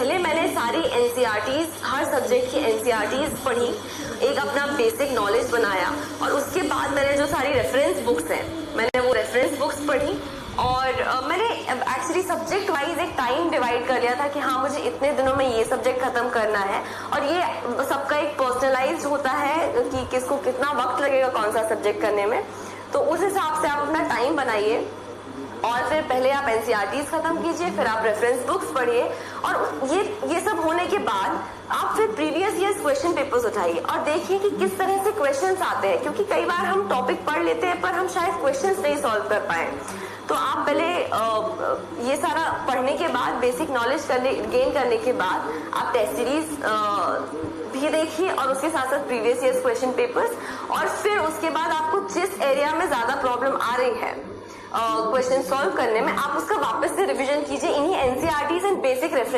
पहले मैंने सारी एनसीईआरटीज, हर सब्जेक्ट की एनसीईआरटीज पढ़ी, एक अपना बेसिक नॉलेज बनाया और उसके बाद मैंने जो सारी रेफरेंस बुक्स हैं मैंने वो रेफरेंस बुक्स पढ़ी और मैंने एक्चुअली सब्जेक्ट वाइज एक टाइम डिवाइड कर लिया था कि हाँ मुझे इतने दिनों में ये सब्जेक्ट खत्म करना है और ये सबका एक पर्सनलाइज्ड होता है कि किसको कितना वक्त लगेगा कौन सा सब्जेक्ट करने में। तो उस हिसाब से आप अपना टाइम बनाइए और फिर पहले आप एनसीईआरटीज खत्म कीजिए, फिर आप रेफरेंस बुक्स पढ़िए और ये सब होने के बाद आप फिर प्रीवियस ईयर्स क्वेश्चन पेपर्स उठाइए और देखिए कि किस तरह से क्वेश्चंस आते हैं, क्योंकि कई बार हम टॉपिक पढ़ लेते हैं पर हम शायद क्वेश्चंस नहीं सॉल्व कर पाए। तो आप पहले ये सारा पढ़ने के बाद, बेसिक नॉलेज गेन करने के बाद आप टेस्ट सीरीज भी देखिए और उसके साथ साथ प्रीवियस ईयर्स क्वेश्चन पेपर्स, और फिर उसके बाद आपको जिस एरिया में ज्यादा प्रॉब्लम आ रही है क्वेश्चन सॉल्व करने में, आप उसका वापस से रिवीजन कीजिए इन्हीं एनसीईआरटीज एंड बेसिक रेफरेंस